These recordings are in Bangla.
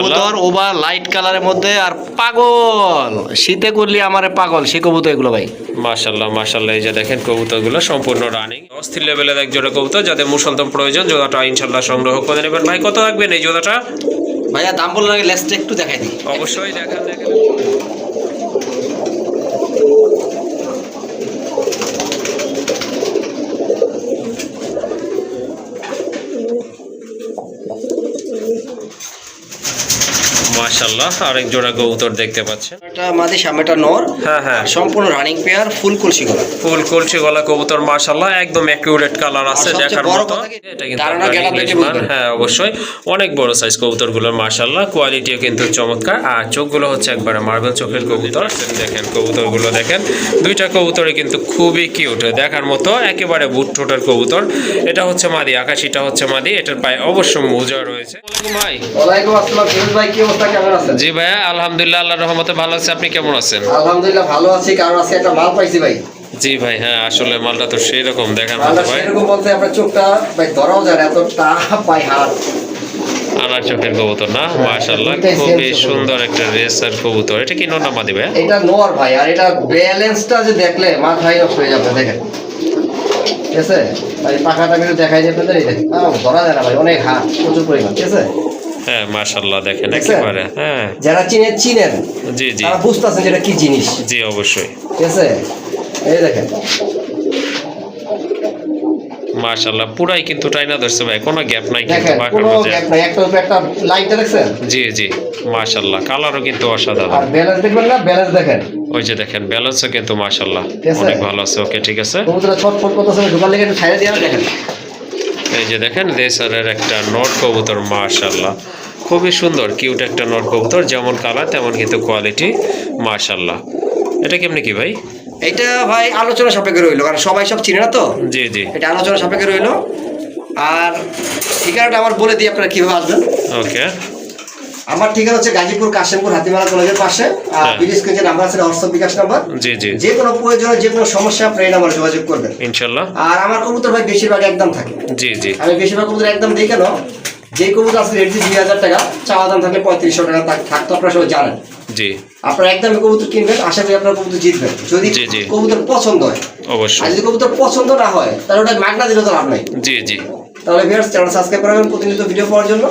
কবুতর ওভার লাইট কালারের মধ্যে আর পাগল শীতে করলি আমারে পাগল সে কবুতর এগুলো ভাই। মাশাআল্লাহ মাশাআল্লাহ, এই যে দেখেন কবুতরগুলো সম্পূর্ণ রানিং অস্থির লেভেলের এক জোড়া কবুতর, যাদের মুসলদম প্রয়োজন জোড়াটা ইনশাআল্লাহ সংগ্রহ করে নেবেন। ভাই কত রাখবেন এই জোড়াটা? ভাইয়া দাম বলার আগে লেসটা একটু দেখাই দিই। অবশ্যই দেখেন দেখেন। মাশাআল্লাহ, আরেক জোড়া কবুতর দেখতে পাচ্ছেন। এটা মাদি সামনেটা নর। হ্যাঁ হ্যাঁ, সম্পূর্ণ রানিং পেয়ার, ফুল কলসি গলা। ফুল কলসি গলা কবুতর মাশাআল্লাহ, একদম অ্যাকুরেট কালার আছে দেখার মতো। এটা কিন্তু ইংলিশ মান, হ্যাঁ অবশ্যই অনেক বড় সাইজ কবুতরগুলোর মাশাআল্লাহ, কোয়ালিটিও কিন্তু চমৎকার। আর চোখগুলো হচ্ছে একবারে মার্বেল চোখের কবুতর। দেখেন কবুতরগুলো দেখেন, দুইটা কবুতরই কিন্তু খুবই কিউট দেখার মতো, একেবারে বুট ঠোঁটের কবুতর। এটা হচ্ছে মাদি, আকাশিটা হচ্ছে মাদি, এটার পায়ে অবশ্য মোজা রয়েছে। ভাই ওয়ালাইকুম আসসালাম ফিরোজ ভাই, কি অবস্থা, কেমন আছেন? জি ভাইয়া আলহামদুলিল্লাহ আল্লাহর রহমতে ভালো আছে, আপনি কেমন আছেন? আলহামদুলিল্লাহ ভালো আছি, কারণ আজকে একটা মাল পাইছি ভাই। জি ভাই, হ্যাঁ আসলে মালটা তো সেই রকম দেখার মতো মালটা ভাই, সেরকম বলতে আপনার চোখটা ভাই ধরাও যায় না, এত টাকা পাই হাত। আনার চোখের কবুতর না মাশাআল্লাহ, খুবই সুন্দর একটা রেসার কবুতর। এটা কি নর না মাদি ভাই? এটা নর ভাই, আর এটা ব্যালেন্সটা যে দেখলে মাথায় নষ্ট হয়ে যাবে। দেখেন ঠিক আছে ভাই, পাখাটা কিন্তু দেখাই যাবে না, এই দেখেন ধরা যায় না ভাই, অনেক হাত, প্রচুর পরিমাণ। ঠিক আছে হ্যাঁ মাশাআল্লাহ দেখেন একেবারে, হ্যাঁ যারা চিনেন জি জি তারা বুঝতেছেন যেটা কি জিনিস। জি অবশ্যই ঠিক আছে, এই দেখেন মাশাআল্লাহ, পুরাই কিন্তু টাইনা ধরছে ভাই, কোনো গ্যাপ নাই কিন্তু দেখেন, পাখার কোনো মাঝে। গ্যাপ নাই, একটা উপরে একটা লাইনটা দেখছেন? জি জি মাশাআল্লাহ, কালারও কিন্তু অসাধারণ। আর ব্যালেন্স দেখবেন না, ব্যালেন্স দেখেন, ওই যে দেখেন ব্যালেন্সও কিন্তু মাশাআল্লাহ ঠিক আছে? অনেক ভালো আছে। ওকে ঠিক আছে, কবুতরটা ছটফট করতেছে, ঢোকার লেগে একটু ছাইড়া দিয়ে দেখেন। এই যে দেখেন রেসারের একটা নট কবুতর মাশাআল্লাহ, খুবই সুন্দর কিউট একটা নট কবুতর, যেমন কালার তেমন কিন্তু কোয়ালিটি মাশাআল্লাহ। এটা কেমনি কি ভাই? এটা ভাই আলোচনা সাপেক্ষে রইলো, কারণ সবাই সব চিনে না তো। জি জি এটা আলোচনা সাপেক্ষে রইলো। আর ঠিকানাটা আমার বলে দিই, আপনারা কিভাবে আসবেন। ওকে, আমার ঠিকানা হচ্ছে গাজীপুর কাশিমপুর হাতিমারা কলেজের পাশে। আর বিডিস কেঞ্জের নাম্বার আছে, হোয়াটসঅ্যাপ বিকাশ নাম্বার। জি জি, যে কোনো প্রয়োজনে যে কোনো সমস্যা আপনি এই নাম্বারে যোগাযোগ করবেন ইনশাআল্লাহ। আর আমার কবুতর ভাই বেশিরভাগ একদম থাকে। জি জি, আমি বেশিরভাগ কবুতর একদম দিই কেন, যে কবুতর আসলে রেট 2000 টাকা, চাওয়া দাম থাকলে 3500 টাকা থাকতো, আপনারা সবাই জানেন। জি আপনারা একদম কবুতর কিনবেন, আশা করি আপনার কবুতর জিতবেন যদি জি জি, কবুতর পছন্দ হয়। অবশ্যই। আর যদি কবুতর পছন্দ না হয় তাহলে ওটা মাগনা দিলে তো লাভ নাই। জি জি, তাহলে ভিউয়ার্স চ্যানেল সাবস্ক্রাইব করবেন প্রতিনিয়ত ভিডিও পাওয়ার জন্য।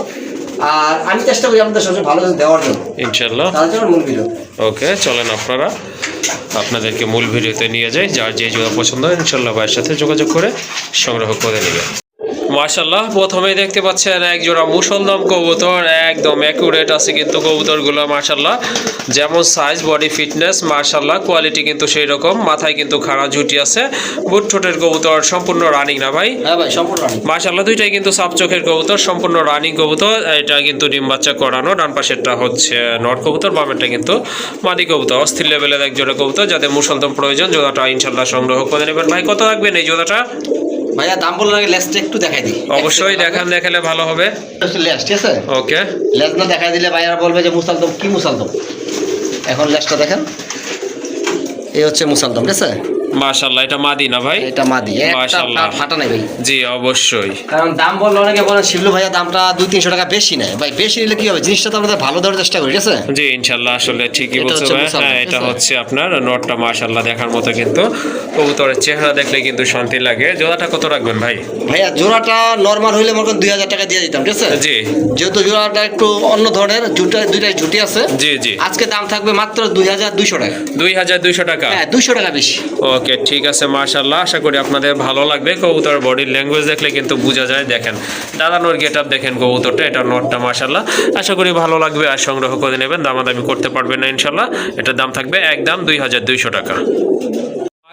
আর আমি চেষ্টা করি আপনাদের সবচেয়ে ভালো দেওয়ার জন্য, ইনশাআল্লাহ। তার জন্য মূল ভিডিও। ওকে চলেন আপনারা আপনাদেরকে মূল ভিডিওতে নিয়ে যাই, যার যে জোড়া পছন্দ হয় ইনশাআল্লাহ ভাইয়ের সাথে যোগাযোগ করে সংগ্রহ করে নেবেন। মাশাআল্লাহ, প্রথমেই দেখতে পাচ্ছেন এক জোড়া মুসলদম কবুতর, একদম অ্যাকুরেট আছে কিন্তু কবুতরগুলো মাশাআল্লাহ, যেমন সাইজ বডি ফিটনেস মাশাআল্লাহ, কোয়ালিটি কিন্তু সেই রকম। মাথায় কিন্তু খাড়া ঝুটি আছে, বুট ঠোঁটের কবুতর, সম্পূর্ণ রানিং না ভাই? হ্যাঁ ভাই সম্পূর্ণ রানিং মাশাআল্লাহ, দুইটাই কিন্তু সাপ চোখের কবুতর, সম্পূর্ণ রানিং কবুতর। এটা কিন্তু ডিম বাচ্চা করানো, ডান পাশেরটা হচ্ছে নর কবুতর, বামেরটা কিন্তু মাদি কবুতর। অস্থির লেভেলের এক জোড়া কবুতর, যাদের মুসলদম প্রয়োজন জোড়াটা ইনশাআল্লাহ সংগ্রহ করে নেবেন। ভাই কত রাখবেন এই জোড়াটা? ভাইয়া দাম বলার আগে লেসটা একটু দেখাই দিই। অবশ্যই দেখান, দেখালে ভালো হবে। লেস ঠিক আছে, ওকে, লেস না দেখাই দিলে ভাইয়ারা বলবে যে মুসালদম কি মুসালদম। এখন লেসটা দেখেন, এই হচ্ছে মুসালদম। ঠিক আছে, মাশাআল্লাহ, এটা মাদি না ভাই? এটা মাদি, একটা মাশাআল্লাহ, ফাটা নাই ভাই। জি অবশ্যই। কারণ দাম বললে অনেকে বলেন শিবলু ভাইয়া দামটা 200-300 টাকা বেশি নেয়। ভাই বেশি নিলে কি হবে, জিনিসটা তো আমরা ভালো দেওয়ার চেষ্টা করি। ঠিক আছে, জি ইনশাআল্লাহ, আসলে ঠিকই এটা বলছো হচ্ছে ভাই। মুসালদম, হ্যাঁ ঠিক এটা আছে? হচ্ছে আপনার নটটা মাশাআল্লাহ দেখার মতো, কিন্তু কবুতরের চেহারা দেখলে কিন্তু শান্তি লাগে। জোড়াটা কত রাখবেন ভাই? ভাইয়া জোড়াটা নরমাল হইলে মনে করেন 2000 টাকা দিয়ে দিতাম। ঠিক আছে, জি, যেহেতু জোড়াটা একটু অন্য ধরনের, দুইটাই ঝুটি আছে। জি জি, আজকে দাম থাকবে মাত্র 2200 টাকা। 2200 টাকা। হ্যাঁ 200 টাকা বেশি। ওকে ঠিক আছে মাশাআল্লাহ, আশা করি আপনাদের ভালো লাগবে। কবুতরের বডির ল্যাঙ্গুয়েজ দেখলে কিন্তু বোঝা যায়। দেখেন দাদানোর গেট আপ দেখেন কবুতরটা, এটা নটটা মাশাআল্লাহ, আশা করি ভালো লাগবে আর সংগ্রহ করে নেবেন। দামাদামি করতে পারবেন না ইনশাআল্লাহ। এটার দাম থাকবে একদম 2200 টাকা।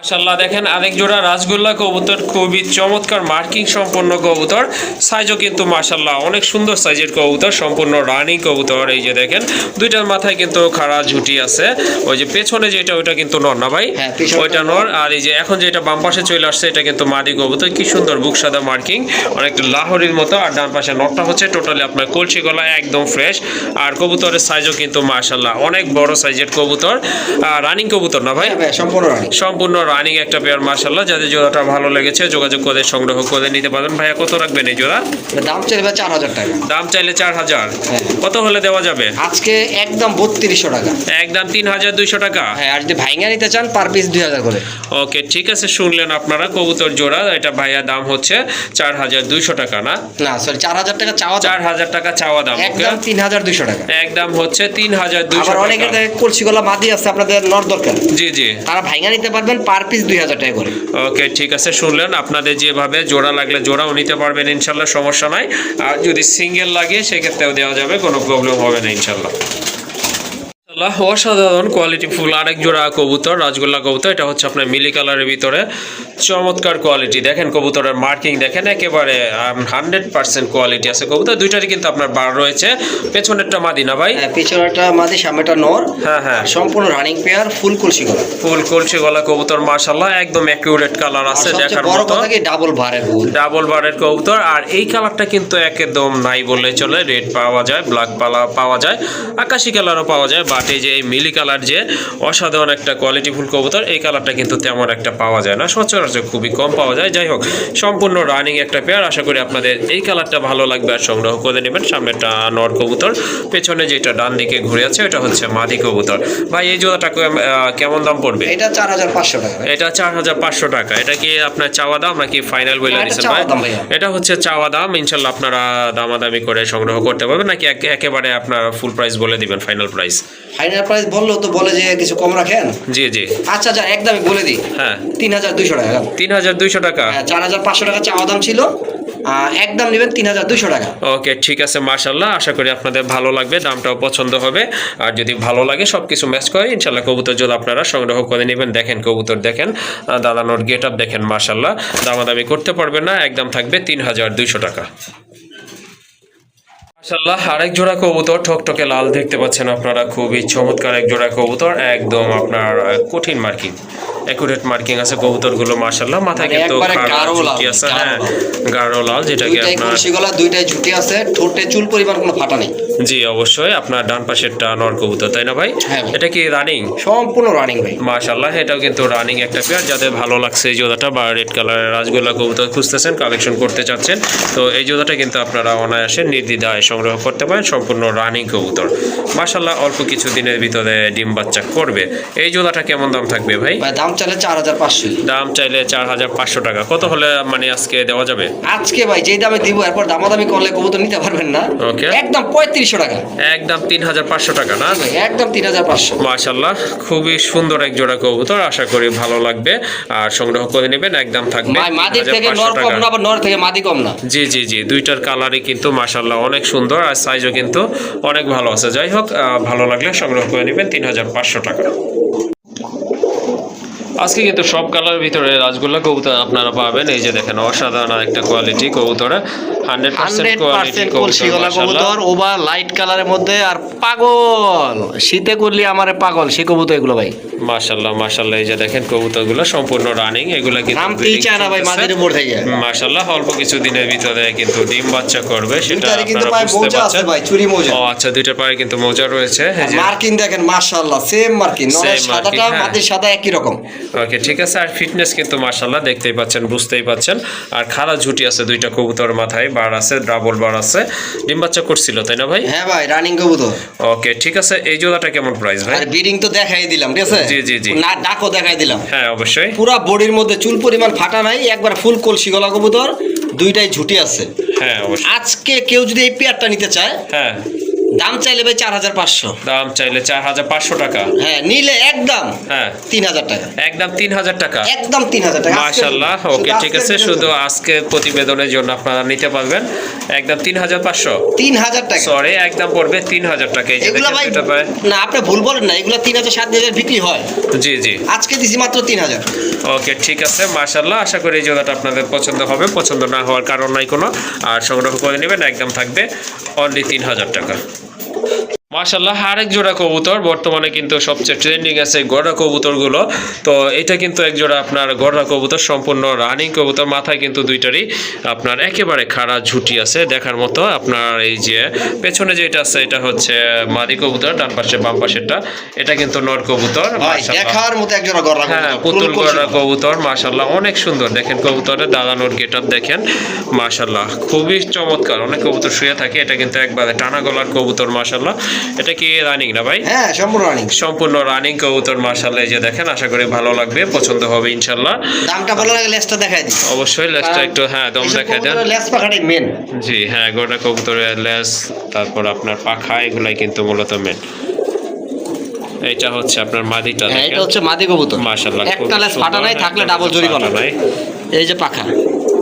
মাশাআল্লাহ দেখেন আরেক জোড়া রাসগোল্লা কবুতর, খুবই চমৎকার মার্কিং সম্পন্ন কবুতর, সাইজও কিন্তু মাশাআল্লাহ অনেক সুন্দর সাইজের কবুতর, সম্পূর্ণ রানিং কবুতর। এই যে দেখেন দুইটার মাথায় কিন্তু খাড়া ঝুটি আছে। ওই যে পেছনে যেটা ওইটা কিন্তু নর না ভাই? হ্যাঁ, পেছনে ওইটা নর। আর এই যে এখন যেটা বাম পাশে চলে আসছে এটা কিন্তু মাদি কবুতর। কি সুন্দর বুক সাদা মার্কিং, অনেকটা লাহোরির মতো। আর ডান পাশে নরটা হচ্ছে টোটালি আপনার কলসি গলা, একদম ফ্রেশ। আর কবুতরের সাইজও কিন্তু মাশাআল্লাহ অনেক বড় সাইজের কবুতর, রানিং কবুতর না ভাই? হ্যাঁ সম্পূর্ণ রানিং। সম্পূর্ণ রানিং একটা পেয়ার মাশাআল্লাহ, যাদের জোড়াটা ভালো লেগেছে যোগাযোগ করে সংগ্রহ করে নিতে পারবেন। ভাইয়া কত রাখবেন এই জোড়া? দাম চাইলে ভাই 4000 টাকা। দাম চাইলে 4000। হ্যাঁ। কত হলে দেওয়া যাবে? আজকে একদম 3200 টাকা। একদম 3200 টাকা। হ্যাঁ, আর যদি ভাইঙ্গা নিতে চান পার পিস 2000 করে। ওকে ঠিক আছে, শুনলেন আপনারা কবুতর জোড়া, এটা ভাইয়া দাম হচ্ছে 4200 টাকা না? না সরি, 4000 টাকা চাওয়া দাম। 4000 টাকা চাওয়া দাম। একদম 3200 টাকা। একদম হচ্ছে 3200 আবার টাকা। অনেকের দেখে কলসিগলা মাদি আছে আপনাদের নর দরকার, জি জি, তারা ভাইঙ্গা নিতে পারবেন পার পিস 2000 টাকা করে। ওকে ঠিক আছে, শুনলেন আপনাদের যেভাবে জোড়া লাগলে জোড়াও নিতে পারবেন ইনশাল্লাহ, সমস্যা নাই। আর যদি সিঙ্গেল লাগে সেক্ষেত্রেও দেওয়া যাবে, কোনো প্রবলেম হবে না ইনশাল্লাহ। অসাধারণ কোয়ালিটি ফুল আরেক জোড়া কবুতর, রাজগোল্লা কবুতর। এটা হচ্ছে আপনার মিলি কালারের ভিতরে, চমৎকার কোয়ালিটি। দেখেন কবুতরের মার্কিং দেখেন, একেবারে 100% কোয়ালিটি আছে কবুতর। দুইটারই কিন্তু আপনার বার রয়েছে, পেছনেরটা মাদি না ভাই? হ্যাঁ, পিছনেরটা মাদি, সামনেটা নর। হ্যাঁ হ্যাঁ, সম্পূর্ণ রানিং পেয়ার, ফুল কলসিগলা। ফুল কলসি গলা কবুতর মাশাআল্লাহ, একদম অ্যাকুরেট কালার আছে, দেখার বড় মতো। কথা কি ডাবল বারের কবুতর। ডাবল বারের কবুতর। আর এই কালারটা কিন্তু একদম নাই বললে চলে, রেড পাওয়া যায়, ব্ল্যাক পাওয়া যায়, আকাশি কালারও পাওয়া যায়, বাট এই যে এই মিলি কালার যে অসাধারণ একটা কোয়ালিটি ফুল কবুতর, এই কালারটা কিন্তু তেমন একটা পাওয়া যায় না, সচরাচর খুবই কম পাওয়া যায়। যাই হোক, সম্পূর্ণ রানিং একটা পেয়ার। আশা করি আপনাদের এই কালারটা ভালো লাগবে আর সংগ্রহ করে নেবেন। সামনেটা নর কবুতর, পেছনে যেটা ডান দিকে ঘুরে আছে এটা হচ্ছে মাদি কবুতর। ভাই এই জোড়াটা কেমন দাম পড়বে? এটা 4500 টাকা। এটা 4500 টাকা। এটা কি আপনার চাওয়া দাম নাকি ফাইনাল বলে দিচ্ছেন ভাই? এটা হচ্ছে চাওয়া দাম, ইনশাল্লাহ আপনারা দামাদামি করে সংগ্রহ করতে পারবেন, নাকি একেবারে আপনারা ফুল প্রাইস বলে দিবেন, ফাইনাল প্রাইস? ফাইনাল প্রাইস বললেও তো বলে যে কিছু কম রাখেন। জি জি, আচ্ছা আচ্ছা, একদমই বলে দিই। হ্যাঁ, 3200 টাকা। 3200 টাকা। 4500 টাকা চাওয়া দাম ছিল, একদম নেবেন 3200 টাকা। ওকে ঠিক আছে, মাশাআল্লাহ, আশা করি আপনাদের ভালো লাগবে, দামটাও পছন্দ হবে। আর যদি ভালো লাগে সবকিছু ম্যাচ করে ইনশাল্লাহ কবুতর যদি আপনারা সংগ্রহ করে নেবেন। দেখেন কবুতর দেখেন, দাদানোর গেট আপ দেখেন, মাশাআল্লাহ, দামাদামি করতে পারবেন না, একদম থাকবে 3200 টাকা। মাশাআল্লাহ, আরেক জোড়া কবুতর ঠকঠকে লাল দেখতে পাচ্ছেন আপনারা, খুবই চমৎকার এক জোড়া কবুতর, একদম আপনার কঠিন মার্কিং, একুরেট মার্কিং আছে কবুতরগুলো মাশাআল্লাহ। মাথায় কিন্তু ঝুঁটি আছে, হ্যাঁ গাঢ় লাল, যেটাকে আপনার কলসিগলা দুইটাই ঝুঁটি আছে, ঠোঁটে চুল পরিমাণ কোনো ফাটা নেই। জি অবশ্যই, আপনার ডান পাশেরটা নর কবুতর তাই না ভাই? হ্যাঁ। এটা কি রানিং? সম্পূর্ণ রানিং ভাই মাশাআল্লাহ, এটাও কিন্তু রানিং একটা পেয়ার। যাদের ভালো লাগছে এই জোড়াটা বা রেড কালারের রাজগোল্লা কবুতর খুঁজতেছেন, কালেকশন করতে চাচ্ছেন, তো এই জোড়াটা কিন্তু আপনারা অনায়াসে নির্দ্বিধায় সংগ্রহ করতে পারেন। সম্পূর্ণ রানিং কবুতর মাশাআল্লাহ, অল্প কিছু দিনের ভিতরে ডিম বাচ্চা করবে। এই জোড়াটা কেমন দাম থাকবে ভাই? দাম চাইলে 4500। দাম চাইলে 4500 টাকা। কত হলে মানে আজকে দেওয়া যাবে? আজকে ভাই যেই দামে দিব, এরপর দামাদামি করলে কবুতর নিতে পারবেন না। ওকে, একদম 3500 টাকা। একদম 3500 টাকা না? একদম 3500। মাশাআল্লাহ, খুবই সুন্দর এক জোড়া কবুতর, আশা করি ভালো লাগবে আর সংগ্রহ করে নেবেন। একদম থাকবে মাদি থেকে নর কম না, আবার নর থেকে মাদি কম না। জি জি জি, দুইটার কালারই কিন্তু মাশাআল্লাহ অনেক সুন্দর, আর সাইজও কিন্তু অনেক ভালো আছে। যাই হোক, ভালো লাগলে সংগ্রহ করে নেবেন 3500 টাকা। আজকে কিন্তু সব কালারের ভিতরে রাজগোল্লা কবুতর আপনারা পাবেন। এই যে দেখেন, অসাধারণ একটা কোয়ালিটি কবুতর, 100% কোয়ালিটি কবুতর, ওভার লাইট কালারের মধ্যে। আর পাগল শীতে করলি আমারে পাগল সে কবুতর এগুলো ভাই। মাশাআল্লাহ মাশাআল্লাহ, এই যে দেখেন কবুতরগুলো সম্পূর্ণ রানিং, এগুলা কিন্তু নামতেই চায় না ভাই মাঝের উপর থেকে। মাশাআল্লাহ, অল্প কিছু দিনের ভিতরে কিন্তু ডিম বাচ্চা করবে, সেটা কিন্তু আপনারা বুঝতে পারছেন ভাই, চুরি মোজা। ও আচ্ছা, দুইটা পায়ে কিন্তু মোজা রয়েছে। এই যে মার্কিং দেখেন মাশাআল্লাহ, সেম মার্কিং, নরের সাদাটা মাটির সাদা একই রকম। ওকে ঠিক আছে, আর ফিটনেস কিন্তু মাশাআল্লাহ দেখতেই পাচ্ছেন, বুঝতেই পাচ্ছেন। আর খাড়া ঝুটি আছে দুইটা কবুতর, মাথায় বার আছে, ডাবল বার আছে, ডিম বাচ্চা করছিল তাই না ভাই? হ্যাঁ ভাই, রানিং কবুতর। ওকে ঠিক আছে, এই জোড়াটা কেমন প্রাইস ভাই? আর ব্রিডিং তো দেখাই দিলাম, ঠিক আছে? জি জি জি, না ডাকও দেখাই দিলাম। হ্যাঁ অবশ্যই, পুরো বডির মধ্যে চুল পরিমাণ ফাটা নাই, একবার ফুল কলসি গলা কবুতর, দুইটাই ঝুটি আছে। হ্যাঁ অবশ্যই। আজকে কেউ যদি এই পেয়ারটা নিতে চায়, হ্যাঁ দাম চাইলে ভাই 4500। দাম চাইলে 4500 টাকা। হ্যাঁ, নিলে একদম হ্যাঁ 3000 টাকা। একদম 3000 টাকা। একদম 3000 টাকা মাশাআল্লাহ। ওকে ঠিক আছে, শুধু আজকে প্রতিবেদনের জন্য আপনারা নিতে পারবেন একদম 3500। 3000 টাকা, সরি, একদম পড়বে 3000 টাকা। এই যে এগুলা ভাই না, আপনি ভুল বলেন না, এগুলা 3000 7000 বিক্রি হয়। জি জি, আজকে দিছি মাত্র 3000। ওকে ঠিক আছে, মাশাআল্লাহ, আশা করি এই জোড়াটা আপনাদের পছন্দ হবে, পছন্দ না হওয়ার কারণ নাই কোনো, আর সংগ্রহ করে নেবেন, একদম থাকবে অনলি 3000 টাকা। মাশাআল্লাহ আরেক জোড়া কবুতর বর্তমানে কিন্তু সবচেয়ে ট্রেন্ডিং আছে গড়া কবুতরগুলো। তো এটা কিন্তু এক জোড়া আপনার গড়া কবুতর, সম্পূর্ণ রানিং কবুতর। মাথায় কিন্তু দুইটারই আপনার একেবারে খাড়া ঝুটি আছে দেখার মতো। আপনার এই যে পেছনে যেটা আছে এটা হচ্ছে মাদি কবুতর, ডান পাশে বাম পাশেরটা এটা কিন্তু নর কবুতর। দেখার মতো এক জোড়া গড়া হ্যাঁ, পুতুল গড়া কবুতর মাশাআল্লাহ অনেক সুন্দর। দেখেন কবুতরের দাদানোর গেটআপ দেখেন মাশাআল্লাহ খুবই চমৎকার। অনেক কবুতর শুয়ে থাকে, এটা কিন্তু একবারে টানা গলার কবুতর মাশাআল্লাহ। এটা কি রানিং না ভাই? হ্যাঁ সম্পূর্ণ রানিং, সম্পূর্ণ রানিং কবুতর মাশাআল্লাহ। এই যে দেখেন, আশা করি ভালো লাগবে, পছন্দ হবে ইনশাআল্লাহ। দামটা ভালো লাগে, লেজটা দেখাই দিই। অবশ্যই লেজটা একটু হ্যাঁ দম দেখাই দেন। লেজ পাখাটাই মেন। জি হ্যাঁ, গোটা কবুতরের লেজ, তারপর আপনার পাখা, এগুলাই কিন্তু মূলত মেন। এটা হচ্ছে আপনার মাদিটা দেখেন, এটা হচ্ছে মাদি কবুতর মাশাআল্লাহ। একটা লেজ ফাটা নাই, থাকলে ডাবল জরিমানা। এই যে পাখা,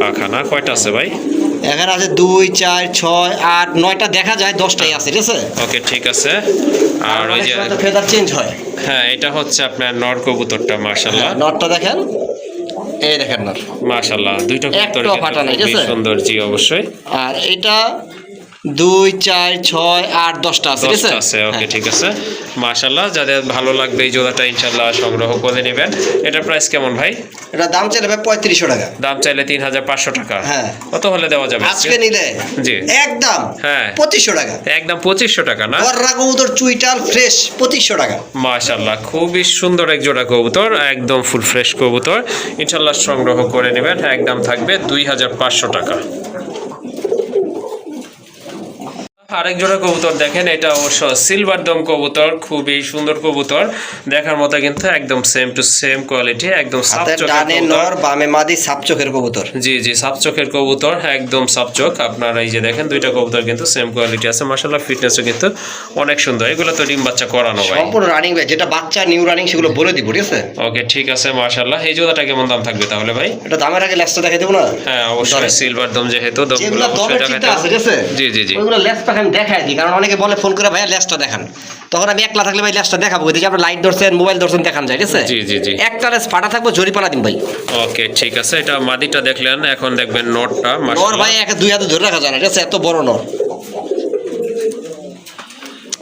পাখা না কয়টা আছে ভাই? এখানে আছে 2 4 6 8 9টা দেখা যায়, 10টাই আছে, ঠিক আছে? ওকে ঠিক আছে। আর ওই যে ফেদার চেঞ্জ হয়। হ্যাঁ, এটা হচ্ছে আপনার নর কবুতরটা মাশাআল্লাহ। নটটা দেখেন, এই দেখেন নর মাশাআল্লাহ, দুইটা কবুতর একটাও ফাটা নাই, ঠিক খুবই আছে? সুন্দর। জি অবশ্যই। আর এটা 2 4 6 8 10টা আছে, ঠিক 10টা আছে। ওকে ঠিক আছে মাশাআল্লাহ। যাদের ভালো লাগবে এই জোড়াটা ইনশাআল্লাহ সংগ্রহ করে নেবেন। এটার প্রাইস কেমন ভাই? এটা দাম চাইলে ভাই 3500 টাকা। দাম চাইলে 3500 টাকা। হ্যাঁ। কত হলে দেওয়া যাবে আজকে নিলে জি একদম হ্যাঁ 2500 টাকা। একদম 2500 টাকা না? গররা কবুতর চুইটাল ফ্রেশ 2500 টাকা। মাশাআল্লাহ খুবই সুন্দর এক জোড়া কবুতর, একদম ফুল ফ্রেশ কবুতর ইনশাআল্লাহ সংগ্রহ করে নেবেন। একদম থাকবে 2500 টাকা। আরেক জোড়া কবুতর দেখেন, এটা অবশ্য সিলভার দম কবুতর, খুবই সুন্দর কবুতর দেখার মতো, কিন্তু একদম সেম টু সেম কোয়ালিটি, একদম সাপ চোখের ডানে নর বামে মাদি, সাপ চোখের কবুতর। জি জি, সাপ চোখের কবুতর, একদম সাপ চোখ। আপনার এই যে দেখেন দুইটা কবুতর কিন্তু সেম কোয়ালিটি আছে মাশাআল্লাহ। ফিটনেসও কিন্তু অনেক সুন্দর। এগুলো তো ডিম বাচ্চা করানো ভাই? সম্পূর্ণ রানিং ভাই, যেটা বাচ্চা নিউ রানিং সেগুলো বলে দিব, ঠিক আছে? ওকে ঠিক আছে মাশাআল্লাহ। এই জোড়াটা কেমন দাম থাকবে তাহলে ভাই? এটা দামের আগে লেজটা দেখাই দেব না? হ্যাঁ অবশ্যই, সিলভার দম যেহেতু দমগুলো যেগুলো অবশ্যই দমের দেখাতে চিন্তা আছে, ঠিক আছে? জি জি জি। ওইগুলো লেজ পাখা আমি দেখাই দিই, কারণ অনেকে বলে ফোন করে ভাইয়া লেজটা দেখান, তখন আমি একলা থাকলে ভাই লেজটা দেখাবো, যে আপনি লাইট ধরছেন মোবাইল ধরছেন দেখান যায়, ঠিক আছে? জি জি জি। একটা লেজ ফাটা থাকবো, জরিপানা দিন ভাই। ওকে ঠিক আছে। এটা মাদিটা দেখলেন, এখন দেখবেন নটটা নর মাশাআল্লাহ। ভাই একে 2 হাতে ধরে রাখা যায় না, ঠিক আছে? এত বড় নর।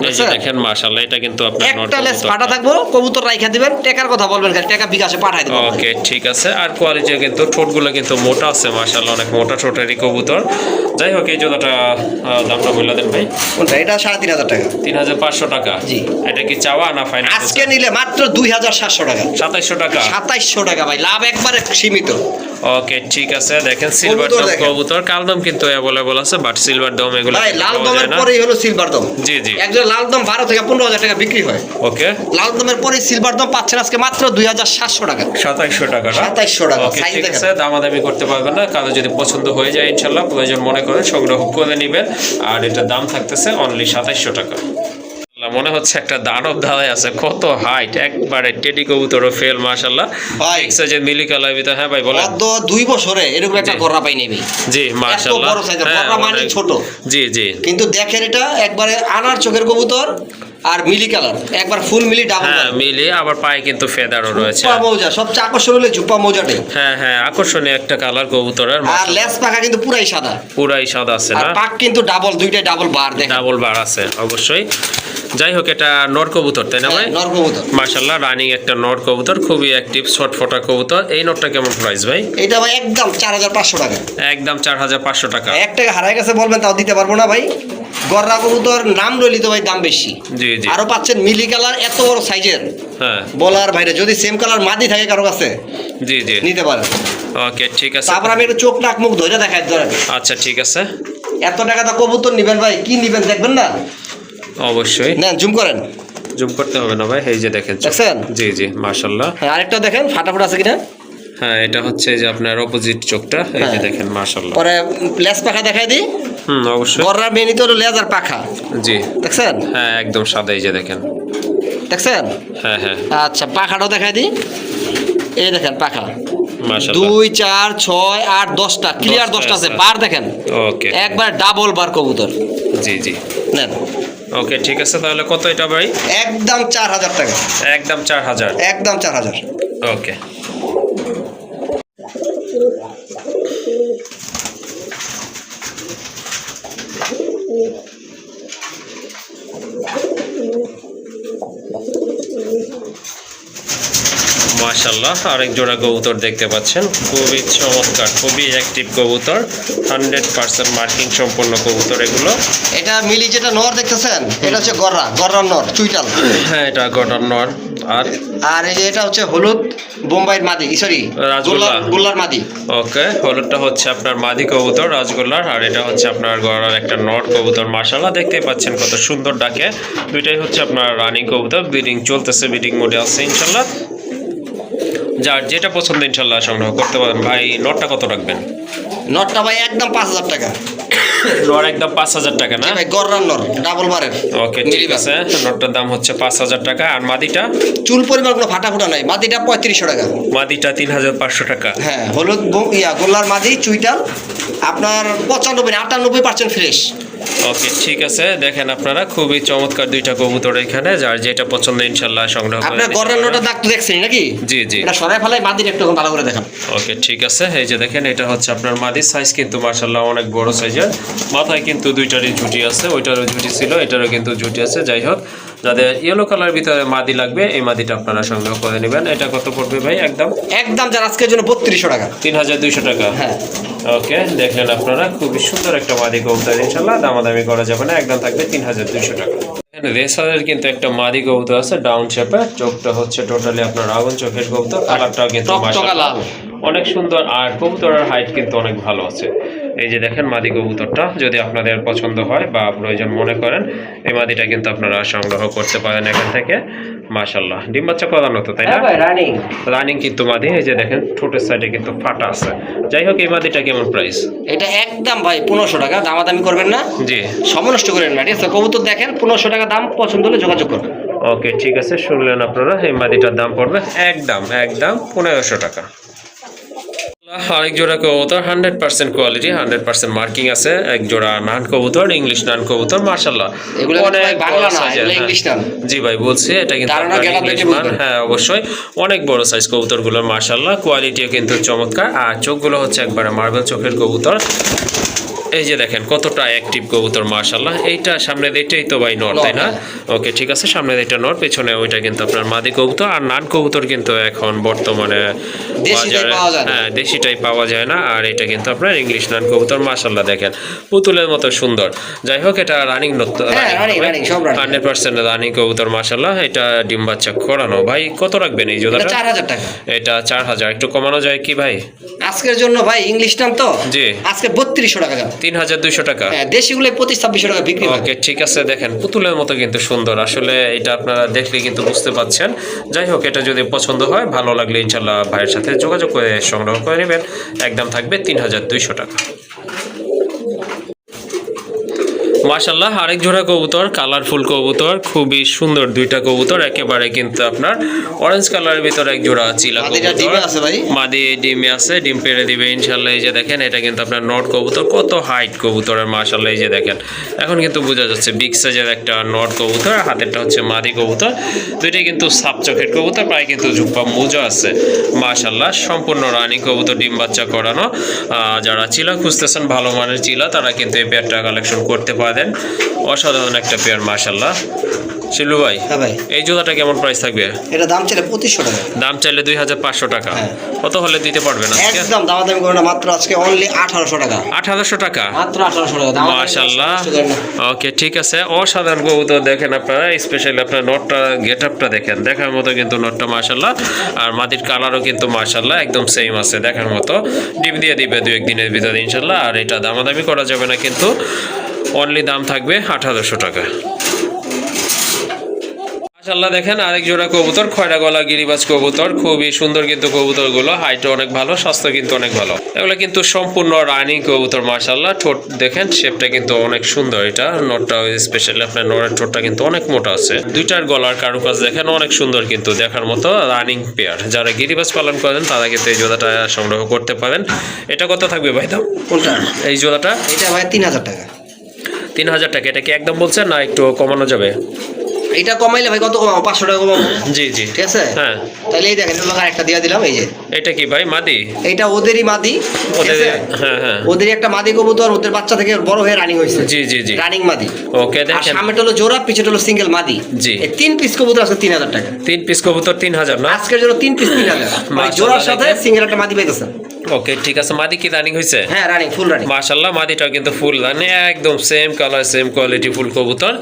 এই যে দেখেন মাশাআল্লাহ, এটা কিন্তু আপনার নট একটা লেজ কবুতর। ফাটা থাকবো, কবুতর রাইখা দিবেন, টাকার কথা বলবেন, খালি টাকা বিকাশে পাঠাই দেবো। ওকে ঠিক আছে। আর কোয়ালিটি কিন্তু ঠোঁটগুলো কিন্তু মোটা আছে মাশাআল্লাহ, অনেক মোটা ঠোঁটেরই কবুতর। যাই হোক, এই জোড়াটা দামটা বলে দেন ভাই। কোনটা? এটা 3500 টাকা। 3500 টাকা। জি। এটা কি চাওয়া না ফাইনাল? আজকে নিলে মাত্র 2700 টাকা। 2700 টাকা। 2700 টাকা ভাই, লাভ একবারে সীমিত। ওকে ঠিক আছে। দেখেন সিলভার কবুতর দম দেখেন। কবুতর, কালদম কিন্তু অ্যাভেলেবল আছে, বাট সিলভার দম এগুলো ভাই লাল পাওয়া দমের যায় না। পরেই হলো সিলভার দম। জি জি। একজন লাল দম 12 থেকে 15000 টাকা বিক্রি হয়। ওকে। লাল দমের পরে সিলভার দম পাচ্ছেন আজকে মাত্র 2700 টাকা। 2700 টাকা না? 2700 টাকা। ওকে সাইজ ঠিক দেখেন। আছে। দামাদামি করতে পারবেন না, কারো যদি পছন্দ হয়ে যায় ইনশাআল্লাহ প্রয়োজন মনে করেন সংগ্রহ করে নেবেন। আর এটা দাম থাকতেছে অনলি 2700 টাকা। মনে হচ্ছে একটা দানব দাঁড়ায় আছে, কত হাইট, একবারে টেডি কবুতরও ফেল মাশাআল্লাহ। ভাই যে মিলি কালার ভিতর। হ্যাঁ ভাই বলেন। গত 2 বছরে এরকম একটা জি। গররা পাই নেবি। জি মাশাআল্লাহ। এত বড় সাইজের গররা মানে অনেক- ছোট। জি জি। কিন্তু দেখেন এটা একবারে আনার চোখের কবুতর, আর মিলি কালার, একবার ফুল মিলি ডাবল। হ্যাঁ মিলি, আবার পায়ে কিন্তু ফেদারও রয়েছে। জুপ্পা মৌজা, সবচেয়ে আকর্ষণ হলো জুপ্পা মৌজাটাই। হ্যাঁ হ্যাঁ, আকর্ষণীয় একটা কালার কবুতরের, আর লেজ পাখা কিন্তু পুরাই সাদা, পুরাই সাদা আছে আর না? পাক কিন্তু ডাবল, দুইটাই ডাবল বার দেখেন। ডাবল বার আছে অবশ্যই। যাই হোক, এটা নর কবুতর তাই না ভাই? নর কবুতর মাশাআল্লাহ রানিং একটা নর কবুতর, খুবই অ্যাক্টিভ, শর্ট ফোটা কবুতর। এই নটটা কেমন প্রাইস ভাই? এটা ভাই একদম 4500 টাকা। একদম 4500 টাকা। 1 টাকা হারাই গেছে বলবেন তাও দিতে পারবো না ভাই। গররা কবুতর নাম রইলি তো ভাই দাম বেশি। জি জি। আরো পাচ্ছেন মিলি কালার, এত বড় সাইজের, হ্যাঁ বলার বাইরে। যদি সেম কালার মাদি থাকে কারো কাছে জি জি। নিতে পারেন। ওকে ঠিক আছে। তারপর আমি একটু চোখ নাক মুখ ধরে দেখাই ধরেন। আচ্ছা ঠিক আছে। এত টাকা তো কবুতর নিবেন ভাই, কি নিবেন দেখবেন না? অবশ্যই। নেন জুম করেন, জুম করতে হবে না ভাই, এই যে দেখেন চোখ। দেখছেন? জি জি মাশাআল্লাহ। হ্যাঁ আরেকটা দেখেন ফাটাফাট আছে কিনা। হ্যাঁ এটা হচ্ছে যে আপনার অপোজিট চোখটা, এই যে হ্যাঁ। দেখেন মাশাআল্লাহ। পরে লেজ পাখা দেখাই দিই। অবশ্যই। গররার মেনি তো হলো লেজ আর পাখা, জি। দেখছেন? হ্যাঁ একদম সাদা, এই যে দেখেন। দেখছেন? হ্যাঁ হ্যাঁ আচ্ছা পাখাটাও দেখাই দিই, এই দেখেন পাখা। মাশাআল্লাহ। 2 4 6 8 10টা ক্লিয়ার, 10টা আছে। বার দেখেন, ওকে একবার ডাবল বার কবুতর। জি জি। নেন ওকে ঠিক আছে। তাহলে কত এটা ভাই? একদম 4000 টাকা। একদম 4000। একদম 4000। ওকে। মাশাআল্লাহ আরেক জোড়া কবুতর দেখতে পাচ্ছেন, খুবই চমৎকার, খুবই অ্যাক্টিভ কবুতর, 100% মার্কিং সম্পন্ন কবুতর এগুলো। এটা মিলি যেটা নর দেখতেছেন, এটা হচ্ছে গররার নর চুইটাল। হ্যাঁ, এটা গটার নর। আর আর এই যে এটা হচ্ছে হলুদ বোম্বাইয়ের মাদি, সরি রাজগোল্লা। গোল্লার মাদি। ওকে, হলুদটা হচ্ছে আপনার মাদি কবুতর রাজগোল্লার, আর এটা হচ্ছে আপনার গড়ার একটা নট কবুতর। মাশাআল্লাহ দেখতে পাচ্ছেন কত সুন্দর ডাকে। দুইটাই হচ্ছে আপনার রানিং কবুতর, ব্রিডিং চলতেছে, ব্রিডিং মোডে আছে ইনশাল্লাহ। যার যেটা পছন্দ ইনশাল্লাহ সংগ্রহ করতে পারেন। ভাই নটটা কত রাখবেন? নটটা ভাই একদম 5000 টাকা। নর একদম 5000 টাকা না ভাই গররার নর ডাবল বারের। ওকে ঠিক আছে, নটটার দাম হচ্ছে 5000 টাকা। আর মাদিটা? চুল পরিমাণ কোনো ফাটা নাই, মাদিটা 3500 টাকা। মাদিটা 3500 টাকা। হ্যাঁ, হলুদ গোল্লার মাদি চুইটাল, আপনার 95-98% ফ্রেশ। ওকে ঠিক আছে, দেখেন আপনারা খুবই চমৎকার দুইটা কবুতর এখানে, যার যেটা পছন্দ ইনশাল্লাহ সংগ্রহ করে আপনার নিতে গররার পারবেন। নটা দাগ তো দেখছেন নাকি? জি জি, এটা সরাই ফেলাই মাদির একটু ভালো করে দেখান। ওকে ঠিক আছে, এই যে দেখেন এটা হচ্ছে আপনার মাদির সাইজ কিন্তু মাশাআল্লাহ অনেক বড় সাইজের। মাথায় কিন্তু দুইটারই ঝুঁটি আছে, ওইটারও ঝুঁটি ছিল, এটারও কিন্তু ঝুঁটি আছে। যাই হোক, যাদের ইয়েলো কালার ভিতরে মাদি লাগবে এই মাদিটা আপনারা সংগ্রহ করে নেবেন। এটা কত পড়বে ভাই? একদম যার আজকের জন্য 3200 টাকা। 3200 টাকা। হ্যাঁ, ওকে দেখলেন আপনারা, খুবই সুন্দর একটা মাদি কবুতর ইনশাল্লাহ, দামাদামি করা যাবে না, একদম থাকবে 3200 টাকা। রেসারের কিন্তু একটা মাদি কবুতর আছে ডাউন শেপের, চোখটা হচ্ছে টোটালি আপনার আগুন চোখের কবুতর, কালারটাও কিন্তু মাশাআল্লাহ অনেক সুন্দর, আর কবুতরের হাইট কিন্তু অনেক ভালো আছে। এই যে দেখেন মাদি কবুতরটা, যদি আপনাদের পছন্দ হয় বা প্রয়োজন মনে করেন এই মাদিটা কিন্তু আপনারা সংগ্রহ করতে পারেন এখান থেকে। মাশাআল্লাহ ডিম বাচ্চা করানো তো, তাই না? রানিং কিন্তু মাদি। এই যে দেখেন ঠোঁটের সাইডে কিন্তু ফাটা আছে। যাই হোক, এই মাদিটা কেমন প্রাইস? এটা একদম ভাই 1500 টাকা, দামাদামি করবেন না, জি সময় নষ্ট করেন না, ঠিক আছে? কবুতর দেখেন 1500 টাকা দাম, পছন্দ হলে যোগাযোগ করবেন। ওকে ঠিক আছে, শুনলেন আপনারা, এই মাদিটার দাম পড়বে একদম 1500 টাকা। আরেক জোড়া কবুতর 100% কোয়ালিটি, 100% মার্কিং আছে, এক জোড়া নান কবুতর, ইংলিশ নান কবুতর। মাশাআল্লাহ এগুলো অনেক বাংলা না, এগুলো ইংলিশ নান। জি ভাই বলছি, এটা কিন্তু ধারণা আপনার গেলা ইংলিশ দেখে মান। বুঝবেন। হ্যাঁ অবশ্যই, অনেক বড় সাইজ কবুতরগুলোর মাশাআল্লাহ, কোয়ালিটিও কিন্তু চমৎকার, আর চোখগুলো হচ্ছে একবারে মার্বেল চোখের কবুতর। এই যে দেখেন কতটা অ্যাক্টিভ কবুতর মাশাআল্লাহ। এইটা সামনে এটাই তো ভাই নর, তাই না? ওকে ঠিক আছে, সামনে এটা নর, পেছনে ওইটা কিন্তু আপনার মাদি কবুতর। আর নান কবুতর কিন্তু এখন বর্তমানে হ্যাঁ দেশিটাই পাওয়া যায় না, আর এটা কিন্তু আপনার ইংলিশ নান কবুতর। মাশাআল্লাহ দেখেন পুতুলের মতো সুন্দর। যাই হোক, এটা রানিং 100% রানিং কবুতর মাশাআল্লাহ। এটা ডিম বাচ্চা করানো। ভাই কত রাখবেন এই জোড়াটা? 4000 টাকা। এটা 4000, একটু কমানো যায় কি ভাই? আজকের জন্য ভাই ইংলিশ নাম তো, জি আজকে 3200 টাকা দাম। 3200 টাকা। হ্যাঁ, দেশিগুলো 25-2600 টাকা বিক্রি হয়। ওকে ঠিক আছে, দেখেন পুতুলের মতো কিন্তু সুন্দর, আসলে এটা আপনারা দেখলে কিন্তু বুঝতে পাচ্ছেন। যাই হোক, এটা যদি পছন্দ হয়, ভালো লাগলে ইনশাল্লাহ ভাইয়ের সাথে যোগাযোগ করে সংগ্রহ করে নেবেন, একদম থাকবে 3200 টাকা। মাশাআল্লাহ আরেক জোড়া কবুতর, কালারফুল কবুতর, খুবই সুন্দর দুইটা কবুতর, একেবারে কিন্তু আপনার অরেঞ্জ কালারের ভিতরে এক জোড়া চিলা কবুতর। মাদি ডিমে আছে, ডিম পেড়ে দিবে ইনশাআল্লাহ। এই যে দেখেন এটা কিন্তু আপনার নট কবুতর, কত হাইট কবুতরের মাশাআল্লাহ। এই যে দেখেন এখন কিন্তু বোঝা যাচ্ছে বিগ সাইজের একটা নট কবুতর, হাতেরটা হচ্ছে মাদি কবুতর। দুইটাই কিন্তু সাপ চোখের কবুতর, প্রায় কিন্তু ঝুপ্পা মোজা আছে মাশাআল্লাহ। সম্পূর্ণ রানিং কবুতর, ডিম বাচ্চা করানো। যারা চিলা খুঁজতেছেন ভালো মানের চিলা, তারা কিন্তু এই পেয়ারটা কালেকশন করতে পারেন। অসাধারণ একটা পেয়ার মাশাআল্লাহ। শিলু ভাই, হ্যাঁ ভাই, এই জোড়াটা কেমন প্রাইস থাকবে? এটা দাম চাইলে 2500 টাকা। দাম চাইলে 2500 টাকা। কত হলে দিতে পারবেন আজকে? একদম দামাদামি করে না, মাত্র আজকে অনলি 1800 টাকা। 1800 টাকা মাত্র 1800 টাকা মাশাআল্লাহ। ওকে ঠিক আছে, অসাধারণ কবুতর দেখেন আপনারা, স্পেশালি আপনার নটটা গেটআপটা দেখেন, দেখার মতো কিন্তু নটটা মাশাআল্লাহ। আর মাদির কালারও কিন্তু মাশাআল্লাহ একদম সেম আছে, দেখার মতো। ডিম দিয়ে দিবে 2-1 দিনের ভিতরে ইনশাআল্লাহ। আর এটা দামাদামি করা যাবে না কিন্তু, অনলি দাম থাকবে 1800 টাকা। মাশাআল্লাহ দেখেন আরেক জোড়া কবুতর, খয়রা গলা গিরিবাজ কবুতর, খুবই সুন্দর কিন্তু কবুতরগুলো, হাইটও অনেক ভালো, স্বাস্থ্য কিন্তু অনেক ভালো। এগুলো কিন্তু সম্পূর্ণ রানিং কবুতর মাশাআল্লাহ। ঠোঁট দেখেন, শেপটা কিন্তু অনেক সুন্দর। এটা নটটা স্পেশালি আপনার নরের ঠোঁটটা কিন্তু অনেক মোটা আছে। দুইটার গলার কারুকাজ দেখেন অনেক সুন্দর, কিন্তু দেখার মতো রানিং পেয়ার। যারা গিরিবাজ পালন করেন তারা কিন্তু এই জোড়াটা সংগ্রহ করতে পারেন। এটা কত থাকবে ভাই দাম? কোনটা? এই জোড়াটা? এটা ভাই 3000 টাকা। 3000 টাকা। এটা কি একদম বলছেন না একটু কমানো যাবে? এটা কমাইলে ভাই কত কমাবো? 500 টাকা কমাবো। জি জি ঠিক আছে। হ্যাঁ তাহলে এই দেখেন লোক আরেকটা দিয়ে দিলাম, এই যে এটা কি ভাই মাদি? এইটা ওদেরই মাদি। ঠিক ওদের আছে? হ্যাঁ হ্যাঁ ওদেরই একটা মাদি কবুতর, ওদের বাচ্চা থেকে বড় হয়ে রানিং হয়েছে। জি জি জি রানিং মাদি। ওকে আর দেখেন সামনেটা হলো জোড়া, পিছনেটা হলো সিঙ্গেল মাদি। জি। এই 3 পিস কবুতর আছে 3000 টাকা। 3 পিস কবুতর 3000 না? আজকের জন্য 3 পিস 3000। মানে মাশাআল্লাহ, জোড়ার সাথে দেখেন। সিঙ্গেল একটা মাদি পাইতেছেন। ওকে ঠিক আছে। মাদি কি রানিং হয়েছে? হ্যাঁ রানিং, ফুল রানিং। মাশাআল্লাহ, মাদিটাও কিন্তু ফুল রানিং, একদম same colour same quality full কবুতর।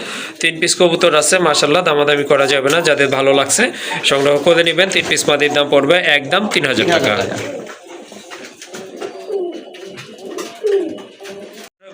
3 পিস কবুতর আছে মাশাআল্লাহ, দামাদামি করা যাবে না, যাদের ভালো লাগছে সংগ্রহ করে নেবেন। 3 পিস মাদির দাম পড়বে একদম 3000 টাকা।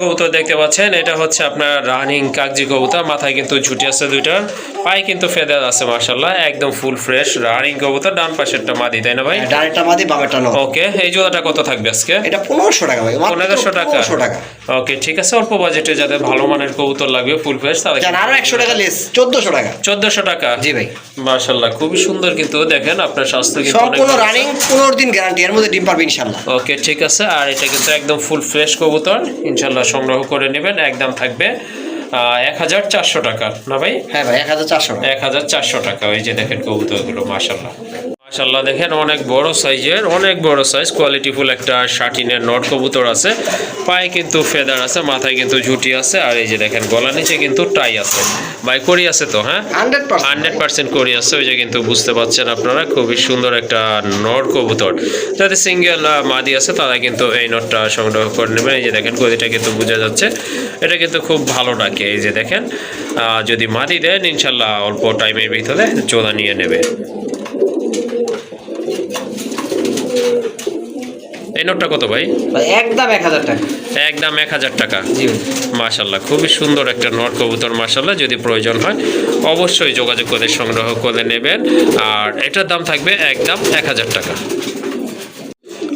কবুতর দেখতে পাচ্ছেন, এটা হচ্ছে আপনার রানিং কাগজি কবুতর, মাথায় কিন্তু ঝুটি আছে দুইটার, পায়ে কিন্তু ফেদার আছে মাশাআল্লাহ, একদম ফুল ফ্রেশ রানিং কবুতর। ডান পাশেরটা মাদি তাই না ভাই? ডাইরেক্টটা মাদি, বামেরটা নর। ওকে, এই জোড়াটা কত থাকবে আজকে? এটা 1500 টাকা ভাই। 1500 টাকা। 1500 টাকা। ওকে ঠিক আছে, অল্প বাজেটে যাদের ভালো মানের কবুতর লাগবে ফুল ফ্রেশ তাহলে জান আরো 100 টাকা লেস, 1400 টাকা। 1400 টাকা। জি ভাই। মাশাআল্লাহ, খুবই সুন্দর কিন্তু দেখেন, আপনার স্বাস্থ্য কিন্তু অনেক সম্পূর্ণ ভালো আছে। রানিং, 15 দিন গ্যারান্টি, এর মধ্যে ডিম পারবে ইনশাআল্লাহ। ওকে ঠিক আছে, আর এটা কিন্তু একদম ফুল ফ্রেশ কবুতর, ইনশাআল্লাহ সংগ্রহ করে নেবেন। একদম থাকবে 1400 টাকা না ভাই? হ্যাঁ ভাই 1400 টাকা। 1400 টাকা। ওই যে দেখেন কবুতরগুলো মাশাআল্লাহ মাশাআল্লাহ, দেখেন অনেক বড় সাইজের, অনেক বড় সাইজ কোয়ালিটিফুল একটা শাটিনের নট কবুতর আছে, পায়ে কিন্তু ফেদার আছে, মাথায় কিন্তু ঝুটি আছে, আর এই যে দেখেন গলা নিচে কিন্তু টাই আছে। ভাই করি আছে তো? হ্যাঁ 100% করি আছে, ওই যে কিন্তু বুঝতে পাচ্ছেন আপনারা, খুবই সুন্দর একটা নট কবুতর। যাদের সিঙ্গেল মাদি আছে তারা কিন্তু এই নটটা সংগ্রহ করে নেবেন। এই যে দেখেন গদিটা কিন্তু বোঝা যাচ্ছে, এটা কিন্তু খুব ভালো ডাকে। এই যে দেখেন যদি মাদি দেন ইনশাল্লাহ অল্প টাইমের ভিতরে চোদা নিয়ে নেবে। এই নোটটা কত ভাই? একদম 1000 টাকা। একদম 1000 টাকা। জি ভাই। মাশাআল্লাহ, খুবই সুন্দর একটা নট কবুতর মাশাআল্লাহ, যদি প্রয়োজন হয় অবশ্যই যোগাযোগ করে সংগ্রহ করে নেবেন। আর এটার দাম থাকবে একদম 1000 টাকা।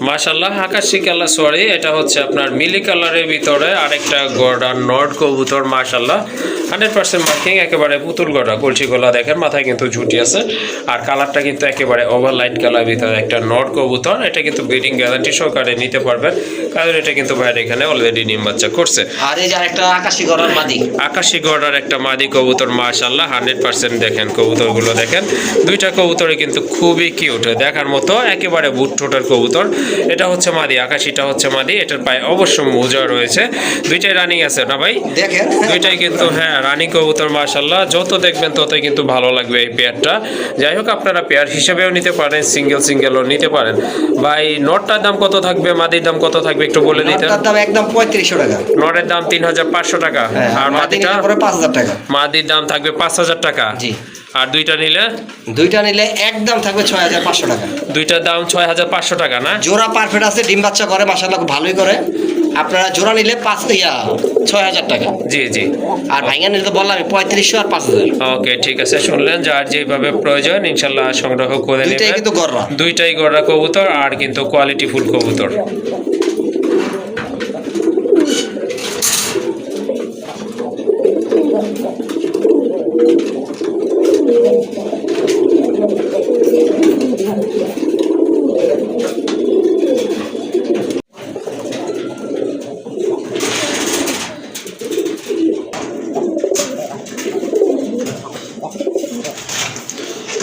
মাশাআল্লাহ, আকাশি কালার, সরি এটা হচ্ছে আপনার মিলি কালারের ভিতরে আরেকটা গড়া নট কবুতর মাশাআল্লাহ, 100% মার্কিং, একেবারে পুতুল গড়া, কলসি গলা দেখেন, মাথায় কিন্তু ঝুটি আছে, আর কালারটা কিন্তু একেবারে ওভার লাইট কালার ভিতরে একটা নট কবুতর। এটা কিন্তু ব্রিডিং গ্যারান্টি সহকারে নিতে পারবেন, কারণ এটা কিন্তু বাইরে এখানে অলরেডি ডিম বাচ্চা করছে। আর এই যে আরেকটা আকাশি গড়ার মাদি, আকাশি গড়ার একটা মাদি কবুতর মাশাআল্লাহ, 100% দেখেন কবুতরগুলো দেখেন, দুইটা কবুতরে কিন্তু খুবই কিউট, দেখার মতো, একেবারে বুট ঠোঁটের কবুতর। এটা হচ্ছে মাদি, আকাশিটা হচ্ছে মাদি, এটার পায়ে অবশ্য মোজা রয়েছে, দুইটাই রানিং আছে না ভাই? দেখেন দুইটাই কিন্তু হ্যাঁ রানিং কবুতর মাশাআল্লাহ, যত দেখবেন ততই কিন্তু ভালো লাগবে এই পেয়ারটা। যাই হোক আপনারা পেয়ার হিসেবেও নিতে পারেন, সিঙ্গেলও নিতে পারেন। ভাই নটটার দাম কত থাকবে, মাদির দাম কত থাকবে একটু বলে দিতেন? নটটার দাম একদম 3500 টাকা। নটের দাম 3500 টাকা, আর মাদিটা পরে 5000 টাকা। মাদির দাম থাকবে 5000 টাকা। জি। আর দুইটা নিলে একদম থাকবে 6500 টাকা। দুইটার দাম 6500 টাকা না? জোড়া পারফেক্ট আছে, ডিম বাচ্চা করে মাশাআল্লাহ, খুব ভালোই করে। আপনারা জোড়া নিলে 6000 টাকা। জি জি। আর ভাইয়া নিলে তো বললাম 3500 আর 5000। ওকে ঠিক আছে, শুনলেন, যার যেভাবে প্রয়োজন ইনশাল্লাহ সংগ্রহ করে দুইটাই নেবেন। কিন্তু গররা। দুইটাই গড়া কবুতর, আর কিন্তু কোয়ালিটি ফুল কবুতর।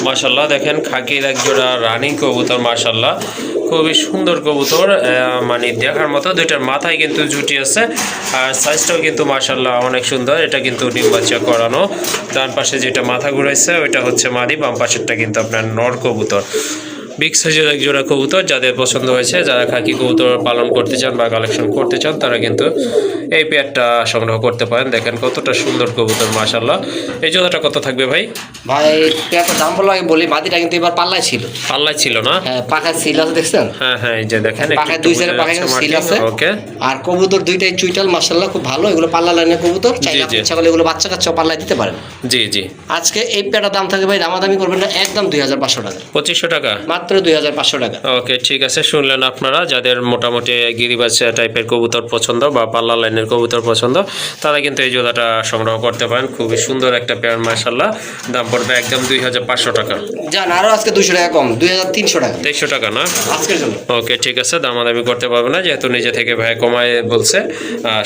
মাশাআল্লাহ, দেখেন খাকির এক জোড়া রানিং কবুতর মাশাআল্লাহ, খুবই সুন্দর কবুতর, মানে দেখার মতো। দুইটার মাথায় কিন্তু ঝুটি আছে, আর সাইজটাও কিন্তু মাশাআল্লাহ অনেক সুন্দর। এটা কিন্তু ডিম বাচ্চা করানো। ডান পাশে যেটা মাথা ঘুরাইছে ওইটা হচ্ছে মাদি, বাম পাশেরটা কিন্তু আপনার নর কবুতর। বিগ সাইজের এক জোড়া কবুতর, যাদের পছন্দ হয়েছে, যারা খাকি কবুতর পালন করতে চান বা কালেকশন করতে চান, তারা কিন্তু এই পেয়ারটা সংগ্রহ করতে পারেন। দেখেন কতটা সুন্দর কবুতর মাশাআল্লাহ। এই জোড়াটা কত থাকবে ভাই? ভাই পেয়ারটা দাম বলো আগে বলি, মাদিটা কিন্তু এবার পাল্লায় ছিল। পাল্লায় ছিল না? হ্যাঁ, পাখায় সিল আছে দেখছেন? হ্যাঁ হ্যাঁ, এই যে দেখেন পাখায় দুই সাইডে পাখায় সিল আছে। ওকে। আর কবুতর দুইটাই চুইটাল মাশাআল্লাহ, খুব ভালো। এগুলো পাল্লা লাইনের কবুতর, চাইলে আপনি ইচ্ছা করলে এগুলো বাচ্চা কাচ্চা পাল্লায় দিতে পারেন। জি জি। আজকে এই পেয়ারটার দাম থাকবে ভাই, দামাদামি করবেন না, একদম 2500 টাকা। 2500 টাকা মাত্র 2500 টাকা। ওকে ঠিক আছে, শুনলেন আপনারা, যাদের মোটামুটি গিরিবাজ টাইপের কবুতর পছন্দ বা পাল্লা লাইনের কবুতর পছন্দ, তারা কিন্তু এই জোড়াটা সংগ্রহ করতে পারেন। খুবই সুন্দর একটা পেয়ার মাশাআল্লাহ, দাম পড়বে একদম 2500 টাকা। জান আরো আজকে 200 টাকা কম, 2300 টাকা। 2300 টাকা না আজকের জন্য? ওকে ঠিক আছে, দামাদামি করতে পারবে না, যেহেতু নিজে থেকে ভাই কমায় বলছে,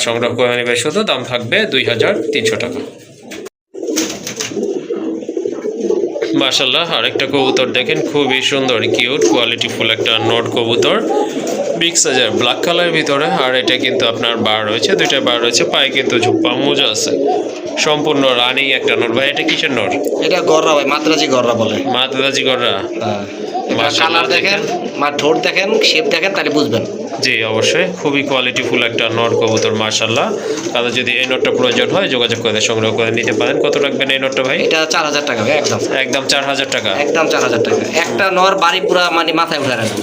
সংগ্রহ করে নেবে শুধু, দাম থাকবে 2300 টাকা। মাশাআল্লাহ আরেকটা কবুতর দেখেন, খুবই সুন্দর কিউট কোয়ালিটিফুল একটা নট কবুতর, বিগ সাইজের ব্ল্যাক কালারের ভিতরে। আর এটা কিন্তু আপনার বার রয়েছে, দুইটা বার রয়েছে, পায়ে কিন্তু ঝুপ্পা মোজা আছে, সম্পূর্ণ রানিং একটা নট। ভাই এটা কিসের নট? এটা গররা ভাই, মাদ্রাজি গররা বলে। মাদ্রাজি গররা। কালার দেখেন, ঠোঁট দেখেন, শেপ দেখেন, তাহলে বুঝবেন। জি অবশ্যই, খুবই কোয়ালিটিফুল একটা নট কবুতর মাশাআল্লাহ। তাদের যদি এই নটটা প্রয়োজন হয় যোগাযোগ করে সংগ্রহ করে নিতে পারেন। কত রাখবেন এই নটটা ভাই? এটা 4000 টাকা ভাই, একদম একদম 4000 টাকা। একদম 4000 টাকা। একটা নর বাড়ি পুরা মানে মাথায় উঠে রাখবেন।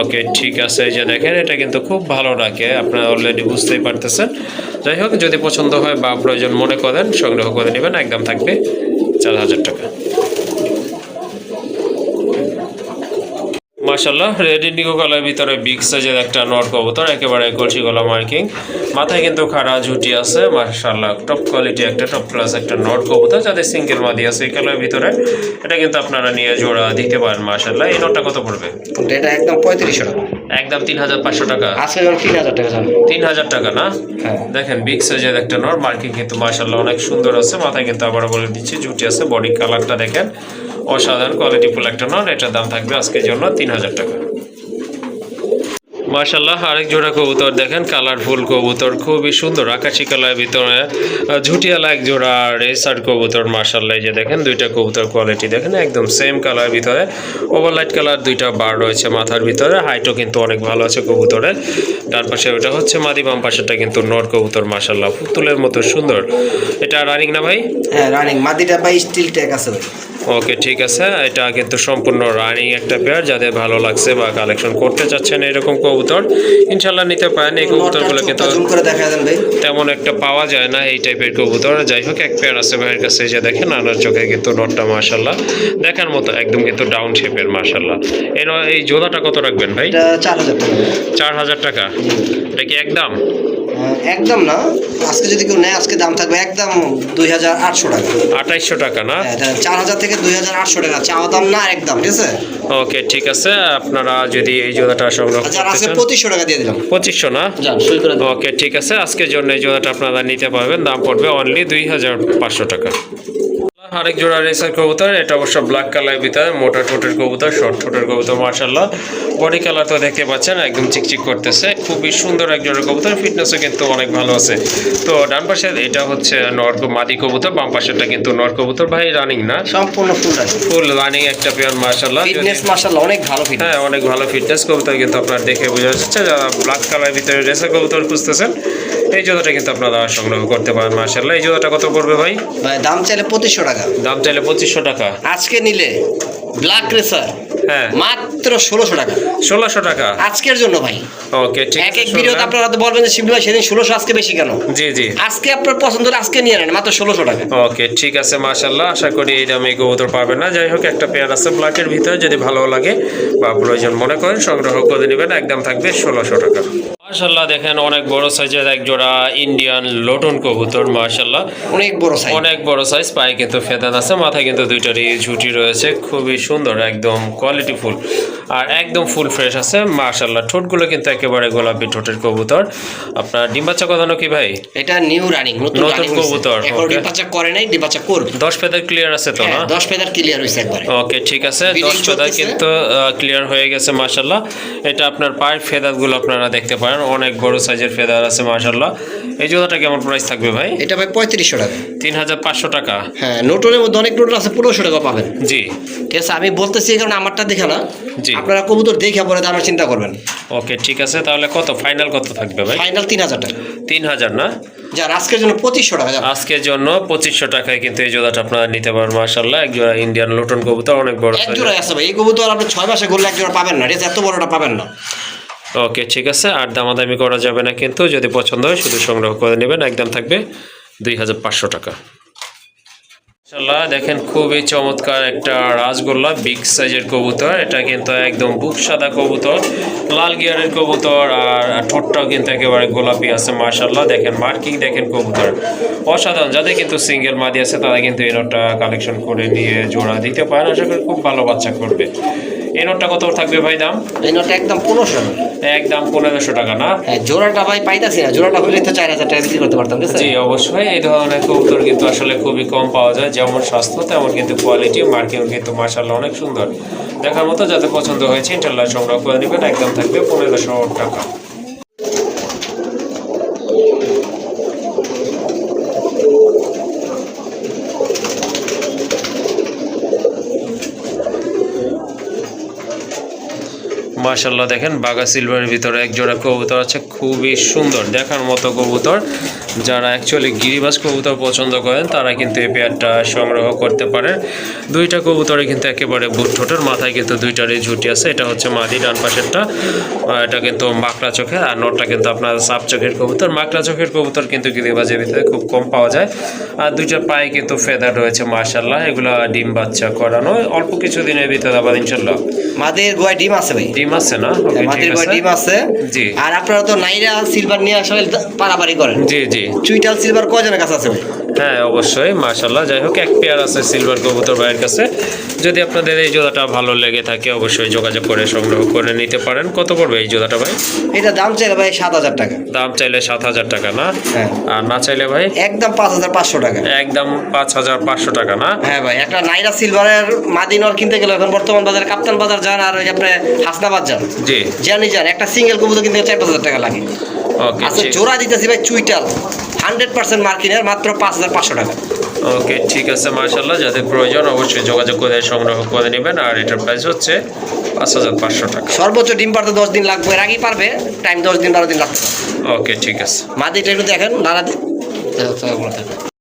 ওকে ঠিক আছে, এই যে দেখেন এটা কিন্তু খুব ভালো রাখে, আপনারা অলরেডি বুঝতেই পারতেছেন। যাই হোক, যদি পছন্দ হয় বা প্রয়োজন মনে করেন সংগ্রহ করে নেবেন, একদম থাকবে 4000 টাকা। মাশাআল্লাহ রেড ইন্ডিগো কালার ভিতরে বিগ সাইজের একটা নর কবুতর, একেবারে কলসি গলা মার্কিং, মাথায় কিন্তু খাড়া ঝুটি আছে। মাশাআল্লাহ টপ কোয়ালিটি একটা, টপ ক্লাস একটা নর কবুতর, যাদের সিঙ্গেল মাদি আছে এই কালার ভিতরে, এটা কিন্তু আপনারা নিয়ে জোড়া দিতে পারেন। মাশাআল্লাহ এই নটটা কত পড়বে? এটা একদম 3500 টাকা। একদম 3500 টাকা। আজকে যখন 3000 টাকা জানো। 3000 টাকা না? হ্যাঁ। দেখেন বিগ সাইজের একটা নর, মার্কিং কিন্তু মাশাআল্লাহ অনেক সুন্দর আছে, মাথায় কিন্তু আবার বলে দিচ্ছি ঝুটি আছে, বডি কালারটা দেখেন অসাধারণ কোয়ালিটিফুল একটা নর। এটার দাম থাকবে আজকের জন্য 3000 টাকা। মাশাআল্লাহ আরেক জোড়া কবুতর দেখেন, কালারফুল কবুতর, খুবই সুন্দর আকাশি কালারের ভিতরে ঝুটিয়ালা এক জোড়া রেসার কবুতর। মাশাআল্লাহ এই যে দেখেন দুইটা কবুতর কোয়ালিটি দেখেন, একদম সেম কালারের ভিতরে, ওভারলাইট কালার, দুইটা বার রয়েছে মাথার ভিতরে, হাইটও কিন্তু অনেক ভালো আছে কবুতরের। ডান পাশে ওটা হচ্ছে মাদি, বাম পাশেরটা কিন্তু নর কবুতর। মাশাআল্লাহ পুতুলের মতো সুন্দর। এটা রানিং না ভাই? হ্যাঁ রানিং, মাদিটা ভাই স্টিল ট্যাগ আছে ভাই। ওকে ঠিক আছে, এটা কিন্তু সম্পূর্ণ রানিং একটা পেয়ার। যাদের ভালো লাগছে বা কালেকশন করতে চাচ্ছেন এরকম কবুতর ইনশাল্লাহ নিতে পারেন। এই কবুতরগুলো কিন্তু তেমন একটা পাওয়া যায় না এই টাইপের কবুতর। যাই হোক এক পেয়ার আছে ভাইয়ের কাছে, যে দেখেন আনার চোখে কিন্তু নটটা মাশাআল্লাহ দেখার মতো, একদম কিন্তু ডাউন শেপের মাশাআল্লাহ। এই জোড়াটা কত রাখবেন ভাই? এটা 4000 টাকা। 4000 টাকা। এটা কি একদম? একদম না, আজকে যদি কেউ নেয় আজকে দাম থাকবে একদম 2800 টাকা। 2800 টাকা না? 4000 থেকে 2800 টাকা চাওয়া দাম না, একদম। ঠিক আছে, ওকে ঠিক আছে, আপনারা যদি এই জোড়াটা সংগ্রহ করতে চান 2500 টাকা দিয়ে দিলাম। 2500 না? ওকে ঠিক আছে, আজকের জন্য এই জোড়াটা আপনারা নিতে পারবেন, দাম পড়বে অনলি 2500 টাকা। আরেক জোড়া রেসার কবুতর, এটা অবশ্য ব্ল্যাক কালারের ভিতরে, মোটা ঠোঁটের কবুতর, শর্ট ঠোঁটের কবুতর। মাশাআল্লাহ বডি কালার তো দেখতে পাচ্ছেন একদম চিকচিক করতেছে, খুবই সুন্দর এক জোড়া কবুতর, ফিটনেসও কিন্তু অনেক ভালো আছে। তো ডান পাশে এটা হচ্ছে নর মাদি কবুতর, বাম পাশেরটা কিন্তু নর কবুতর। ভাই রানিং না? সম্পূর্ণ ফুল রানিং একটা পেয়ার। মাশাআল্লাহ ফিটনেস মাশাআল্লাহ অনেক ভালো ফিটনেস। হ্যাঁ অনেক ভালো ফিটনেস কবুতর কিন্তু আপনার দেখে বোঝা যাচ্ছে। যারা ব্ল্যাক কালারের ভিতরে রেসার কবুতর খুঁজতেছেন এই জোড়াটা কিন্তু আপনারা সংগ্রহ করতে পারেন। মাশাআল্লাহ এই জোড়াটা কত পড়বে ভাই? ভাই দাম চাইলে 2500 টাকা। দাম চাইলে 2500 টাকা। আজকে নিলে ব্ল্যাক রেসার হ্যাঁ মাত্র 1600 টাকা। 1600 টাকা আজকের জন্য ভাই। ওকে ঠিক আছে, এক ভিডিওতে আপনারা তো বলবেন যে শিবলি ভাই সেদিন 1600, আজকে বেশি কেন? জি জি, আজকে আপনার পছন্দ হলে আজকে নিয়ে নেন, মাত্র 1600 টাকা। ওকে ঠিক আছে মাশাআল্লাহ, আশা করি এই দামে কবুতর পাবেন না। যাই হোক একটা পেয়ার আছে ব্ল্যাকের ভিতরে, যদি ভালো লাগে বা প্রয়োজন মনে করেন সংগ্রহ করে নেবেন, একদম থাকবে 1600 টাকা। মাশাআল্লাহ দেখেন অনেক বড় সাইজের এক জোড়া ইন্ডিয়ান লোটন কবুতর। মাশাআল্লাহ অনেক বড় সাইজ, অনেক বড় সাইজ, পায়ে কিন্তু ফেদান আছে, মাথায় কিন্তু দুইটারই ঝুটি রয়েছে, খুবই সুন্দর একদম কোয়ালিটি ফুল আর একদম ফুল ফ্রেশ আছে। মাশাআল্লাহ ঠোঁটগুলো কিন্তু একেবারে গোলাপি ঠোঁটের কবুতর। আপনার ডিম বাচ্চা করানো কি ভাই? এটা নিউ রানিং, নতুন কবুতর, এখন ডিম বাচ্চা করে নাই, ডিম বাচ্চা করবে। 10 ফেদার ক্লিয়ার আছে তো না? 10 ফেদার ক্লিয়ার হইছে একবারে। ওকে ঠিক আছে, 10 ফেদার কিন্তু ক্লিয়ার হয়ে গেছে মাশাআল্লাহ। এটা আপনার পায়ের ফেদারগুলো আপনারা দেখতে পারেন, অনেক বড় সাইজের ফেদার আছে মাশাআল্লাহ। এই জোড়াটা কেমন প্রাইস থাকবে ভাই? এটা ভাই 3500 টাকা। 3500 টাকা। হ্যাঁ নোটনের মধ্যে অনেক নোটন আছে, 1500 টাকা পাবেন। জি ঠিক আছে, আমি বলতেছি এই কারণে আমারটা দেখে না, জি আপনারা কবুতর দেখে পরে দামের চিন্তা করবেন। ওকে ঠিক আছে, তাহলে কত ফাইনাল কত থাকবে ভাই? ফাইনাল 3000 টাকা। 3000 না? যার আজকের জন্য 2500 টাকা। আজকের জন্য 2500 টাকায় কিন্তু এই জোড়াটা আপনারা নিতে পারেন। মাশাআল্লাহ এক জোড়া ইন্ডিয়ান লোটন কবুতর, অনেক বড় এক জোড়া আছে ভাই, এই কবুতর আপনি 6 মাসে গড়লে এক জোড়া পাবেন না, ঠিক আছে, এত বড়টা পাবেন না। ওকে ঠিক আছে, আর দামাদামি করা যাবে না কিন্তু, যদি পছন্দ হয় শুধু সংগ্রহ করে নেবেন, একদম থাকবে 2500 টাকা। মাশাআল্লাহ দেখেন খুবই চমৎকার একটা রাজগোল্লা বিগ সাইজের কবুতর, এটা কিন্তু একদম বুক সাদা কবুতর, লাল গিয়ারের কবুতর, আর ঠোঁটটাও কিন্তু একেবারে গোলাপি আছে। মাশাআল্লাহ দেখেন মার্কিং দেখেন কবুতর অসাধারণ। যাদের কিন্তু সিঙ্গেল মাদি আছে তারা কিন্তু এই নোটটা কালেকশন করে নিয়ে জোড়া দিতে পারেন, আশা করি খুব ভালো বাচ্চা করবে। এই নোটটা কত থাকবে ভাই দাম? এই নোটটা একদম 1500 একদম 1500 টাকা না? হ্যাঁ, জোড়াটা ভাই পাইতাছি না, জোড়াটা হলে তো 4000 টাকা বিক্রি করতে পারতাম, ঠিক আছে? জি অবশ্যই, এই ধরনের কবুতর কিন্তু আসলে খুবই কম পাওয়া যায়, যেমন স্বাস্থ্য তেমন কিন্তু কোয়ালিটি, মার্কিং কিন্তু মাশাআল্লাহ অনেক সুন্দর দেখার মতো। যাতে পছন্দ হয়েছে ইনশাআল্লাহ সংগ্রহ করে নেবেন, একদম থাকবে 1500 টাকা। মাশাআল্লাহ দেখেন বাঘা সিলভারের ভিতরে এক জোড়া কবুতর আছে, খুবই সুন্দর দেখার মতো কবুতর। যারা অ্যাকচুয়ালি গিরিবাজ কবুতর পছন্দ করেন তারা কিন্তু এই পেয়ারটা সংগ্রহ করতে পারেন। দুইটা কবুতরে কিন্তু একেবারে বুট ঠোঁটের, মাথায় কিন্তু দুইটারই ঝুঁটি আছে। এটা হচ্ছে মাদি ডান পাশেরটা, এটা কিন্তু মাকড়া চোখের, আর নটটা কিন্তু আপনার সাপ চোখের কবুতর। মাকড়া চোখের কবুতর কিন্তু গিরিবাজের ভিতরে খুব কম পাওয়া যায়। আর দুইটার পায়ে কিন্তু ফেদার রয়েছে মাশাআল্লাহ, এগুলা ডিম বাচ্চা করানো, অল্প কিছু দিনের ভিতরে আবার ইনশাআল্লাহ। মাদের গোয়ায় ডিম আছে ভাই, ডিম আছে না? ওকে, মাদের ঠিক গোয়ায় আছে। ডিম আছে। জি আর আপনারা তো নাইরা সিলভার নিয়ে আসলে পারাপারি করেন, জি জি চুইটাল সিলভার কয়জনের কাছে আছে ভাই? হ্যাঁ অবশ্যই মাশাআল্লাহ। যাই হোক, এক পেয়ার আছে সিলভার কবুতর ভাইয়ের কাছে। যদি আপনাদের এই জোড়াটা ভালো লেগে থাকে অবশ্যই যোগাযোগ করে সংগ্রহ করে নিতে পারেন। কত পড়বে এই জোড়াটা ভাই? এটা দাম চাইলে ভাই 7000 টাকা। দাম চাইলে 7000 টাকা না? হ্যাঁ। আর না চাইলে ভাই? একদম 5500 টাকা। একদম 5500 টাকা না? হ্যাঁ ভাই, একটা নাইরা সিলভারের মাদিনর কিনতে গেলে এখন বর্তমান বাজারে কাপ্তান বাজার যান আর ওই যে আপনি হাসনাবাদ যান, জি জানি যান, একটা সিঙ্গেল কবুতর কিনতে 4-5000 টাকা লাগে। ওকে আচ্ছা, জোড়া দিতেছি ভাই চুইটাল 100% মার্কিনের, মাত্র 5500 টাকা। ওকে ঠিক আছে মাশাআল্লাহ। যাদের প্রয়োজন অবশ্যই যোগাযোগ করে সংগ্রহ করে নেবেন। আর এটার প্রাইস হচ্ছে 5500 টাকা। সর্বোচ্চ ডিম পারতে 10 দিন লাগবে, এর আগেই পারবে, টাইম 10 দিন 12 দিন লাগবে। ওকে ঠিক আছে। মাদিটা একটু দেখেন, নানা